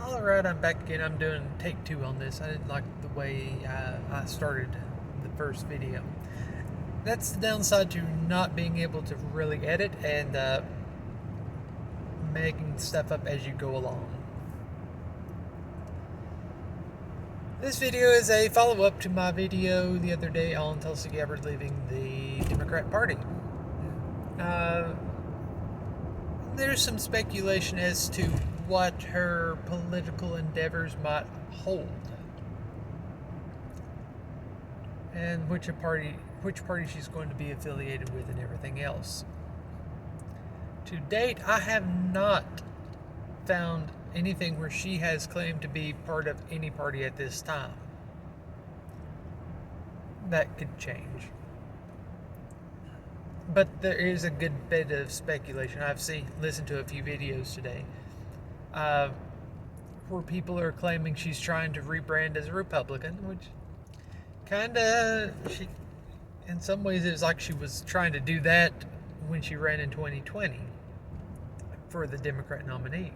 Alright, I'm back again. I'm doing take 2 on this. I didn't like the way I started the first video. That's the downside to not being able to really edit and making stuff up as you go along. This video is a follow-up to my video the other day on Tulsi Gabbard leaving the Democrat Party. There's some speculation as to what her political endeavors might hold, and which party she's going to be affiliated with, and everything else. To date, I have not found anything where she has claimed to be part of any party at this time. That could change. But there is a good bit of speculation. I've listened to a few videos today where people are claiming she's trying to rebrand as a Republican, which in some ways, it was like she was trying to do that when she ran in 2020 for the Democrat nominee.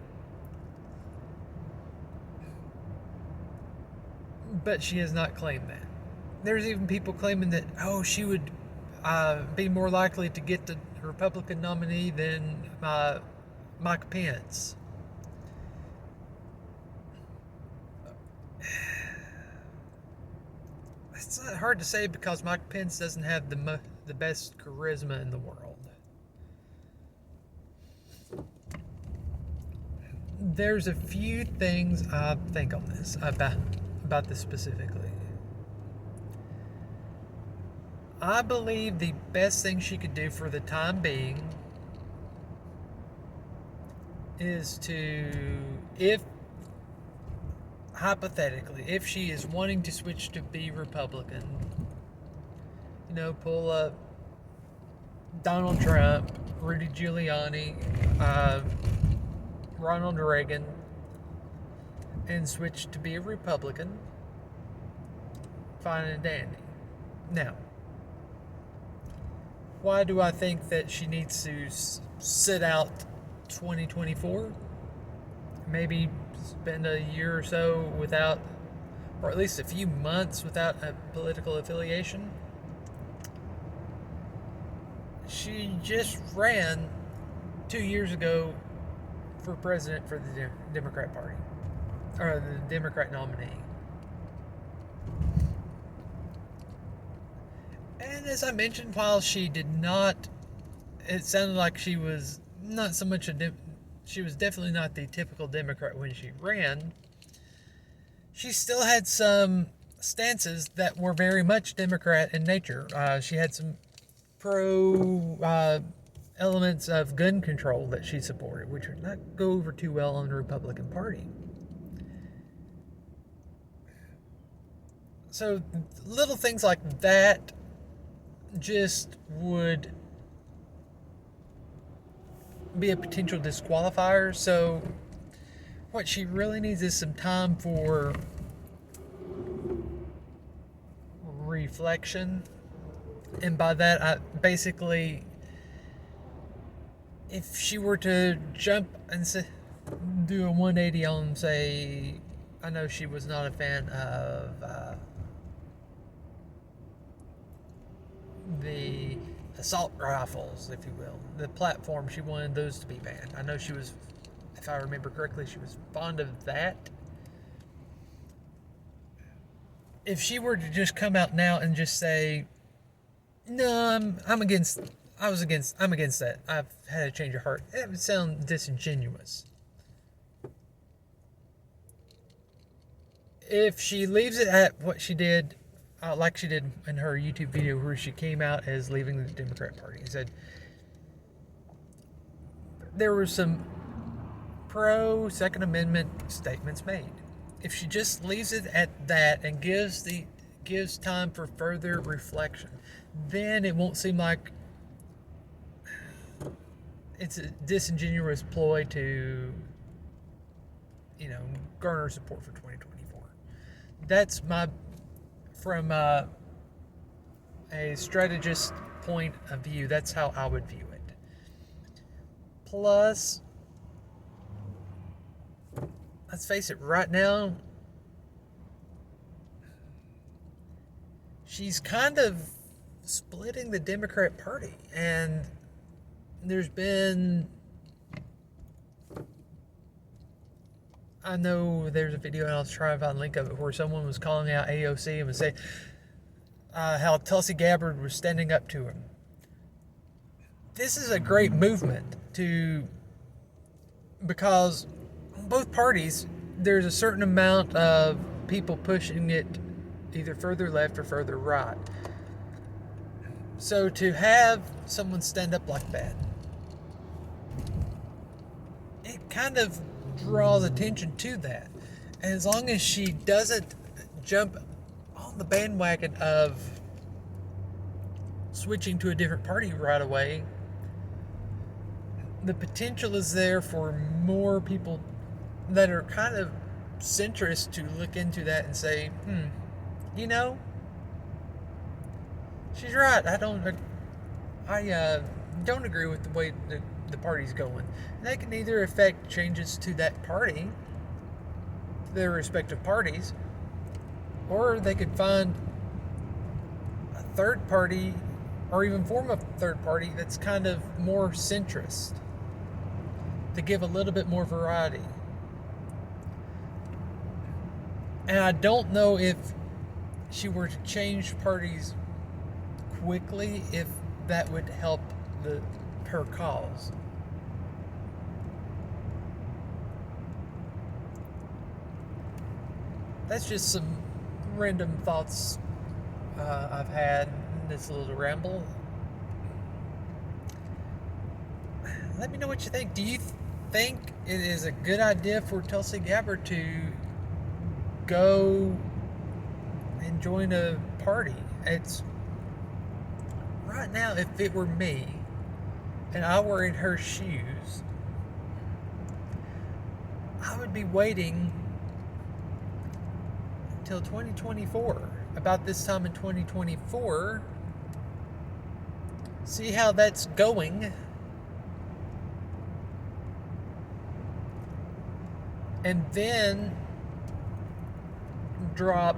But she has not claimed that. There's even people claiming that, she would be more likely to get the Republican nominee than Mike Pence. It's not hard to say because Mike Pence doesn't have the best charisma in the world. There's a few things I think on this about this specifically. I believe the best thing she could do for the time being is hypothetically, if she is wanting to switch to be Republican, pull up Donald Trump, Rudy Giuliani, Ronald Reagan, and switch to be a Republican, fine and dandy. Now, why do I think that she needs to sit out 2024? Maybe spend a year or so without, or at least a few months without a political affiliation? She just ran 2 years ago for president for the Democrat Party, or the Democrat nominee. And as I mentioned, while she did not, it sounded like she was not so much she was definitely not the typical Democrat when she ran. She still had some stances that were very much Democrat in nature. She had some pro elements of gun control that she supported, which would not go over too well on the Republican Party. So little things like that just would be a potential disqualifier. So what she really needs is some time for reflection. And by that, I basically, if she were to jump and do a 180 on, say, I know she was not a fan of the assault rifles, if you will. The platform, she wanted those to be banned. I know she was, if I remember correctly, she was fond of that. If she were to just come out now and just say, no, I'm against that, I've had a change of heart, it would sound disingenuous. If she leaves it at what she did, like she did in her YouTube video where she came out as leaving the Democrat Party and said there were some pro-Second Amendment statements made. If she just leaves it at that and gives time for further reflection, then it won't seem like it's a disingenuous ploy to, garner support for 2024. That's from a strategist point of view, that's how I would view it. Plus, let's face it, right now, she's kind of splitting the Democrat Party. And there's been, I know there's a video, and I'll try and find a link of it, where someone was calling out AOC and was saying how Tulsi Gabbard was standing up to him. This is a great movement because both parties, there's a certain amount of people pushing it either further left or further right. So to have someone stand up like that, it kind of draws attention to that. And as long as she doesn't jump on the bandwagon of switching to a different party right away, the potential is there for more people that are kind of centrist to look into that and say, you know, she's right. I don't agree with the way the party's going. And that can either affect changes to that party, to their respective parties, or they could find a third party, or even form a third party that's kind of more centrist, to give a little bit more variety. And I don't know if she were to change parties quickly, if that would help her cause. That's just some random thoughts I've had in this little ramble. Let me know what you think. Do you think it is a good idea for Tulsi Gabbard to go and join a party? It's right now, if it were me and I were in her shoes, I would be waiting until 2024, about this time in 2024, see how that's going, and then drop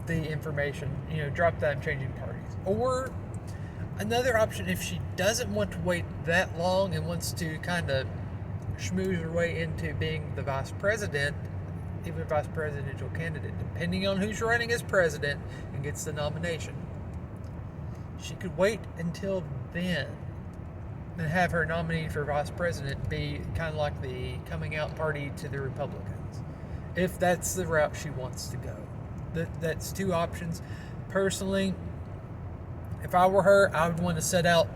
the information, drop that I'm changing parties. Or another option, if she doesn't want to wait that long and wants to kind of schmooze her way into being the vice president, even a vice presidential candidate, depending on who's running as president and gets the nomination, she could wait until then and have her nominee for vice president be kind of like the coming out party to the Republicans, if that's the route she wants to go. That's two options. Personally, if I were her, I would want to set out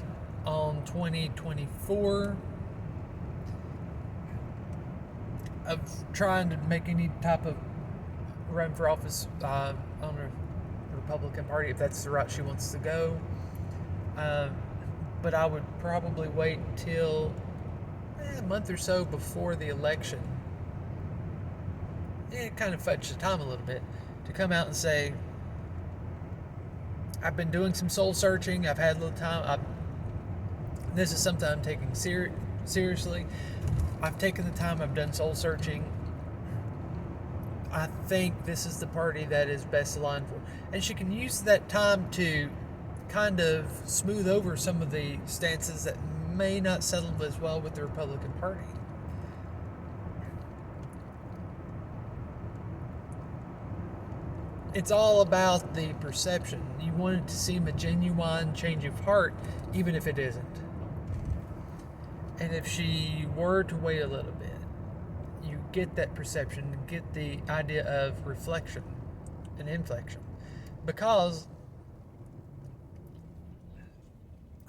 on 2024 of trying to make any type of run for office on the Republican Party, if that's the route she wants to go. But I would probably wait till a month or so before the election. It kind of fudge the time a little bit to come out and say, I've been doing some soul searching. I've had a little time. This is something I'm taking seriously. I've taken the time. I've done soul searching. I think this is the party that is best aligned for. And she can use that time to kind of smooth over some of the stances that may not settle as well with the Republican Party. It's all about the perception. You want it to seem a genuine change of heart, even if it isn't. And if she were to wait a little bit, you get that perception, get the idea of reflection and inflection. Because,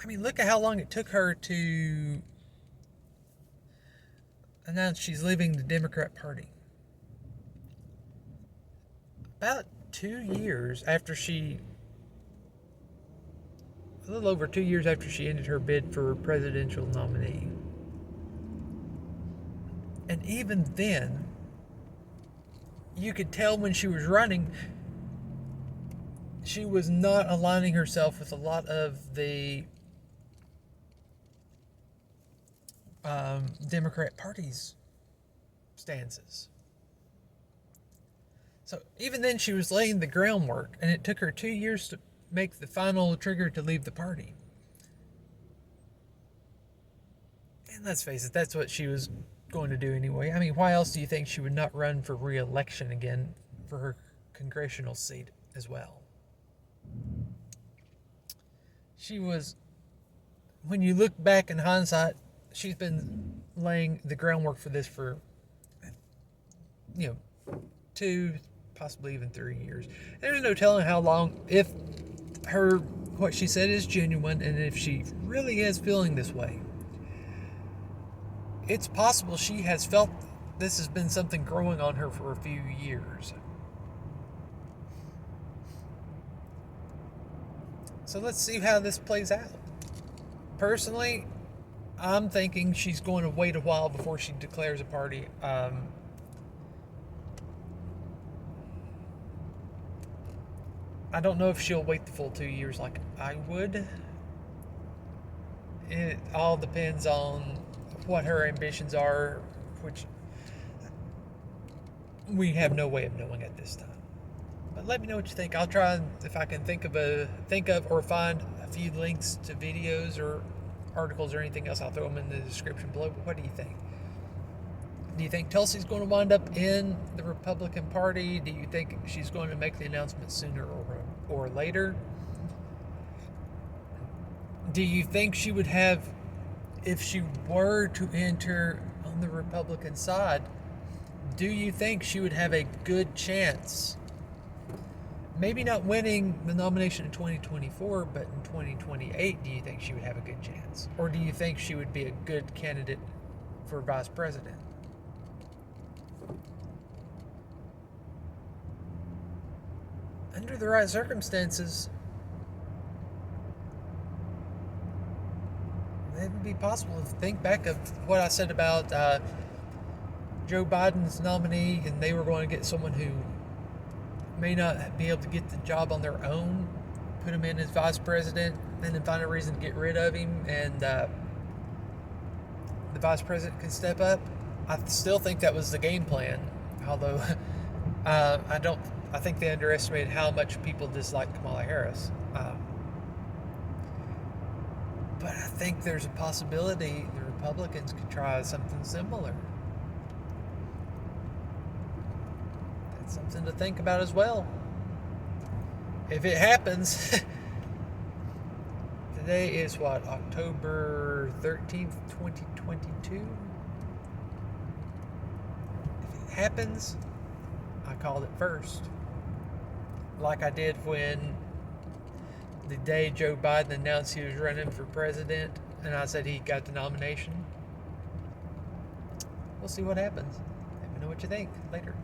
look at how long it took her to announce she's leaving the Democrat Party. About 2 years after a little over 2 years after she ended her bid for presidential nominee. And even then, you could tell when she was running, she was not aligning herself with a lot of the Democrat Party's circumstances. So even then she was laying the groundwork, and it took her 2 years to make the final trigger to leave the party. And let's face it, that's what she was going to do anyway. I mean, why else do you think she would not run for re-election again for her congressional seat as well? She was, when you look back in hindsight, she's been laying the groundwork for this for, 2, possibly even 3 years. There's no telling how long, if what she said is genuine, and if she really is feeling this way. It's possible she has felt this has been something growing on her for a few years. So let's see how this plays out. Personally, I'm thinking she's going to wait a while before she declares a party. I don't know if she'll wait the full 2 years like I would. It all depends on what her ambitions are, which we have no way of knowing at this time. But let me know what you think. I'll try, if I can think of or find a few links to videos or articles or anything else, I'll throw them in the description below. But what do you think? Do you think Tulsi's going to wind up in the Republican Party? Do you think she's going to make the announcement sooner or later? Do you think she would have, if she were to enter on the Republican side, do you think she would have a good chance? Maybe not winning the nomination in 2024, but in 2028, do you think she would have a good chance? Or do you think she would be a good candidate for vice president? Under the right circumstances, it would be possible to think back of what I said about Joe Biden's nominee, and they were going to get someone who may not be able to get the job on their own, put him in as vice president, and then find a reason to get rid of him, and the vice president can step up. I still think that was the game plan, although I think they underestimated how much people dislike Kamala Harris. But I think there's a possibility the Republicans could try something similar. That's something to think about as well. If it happens, today is what, October 13th, 2022? If it happens, I called it first. Like I did when the day Joe Biden announced he was running for president, and I said he got the nomination. We'll see what happens. Let me know what you think. Later.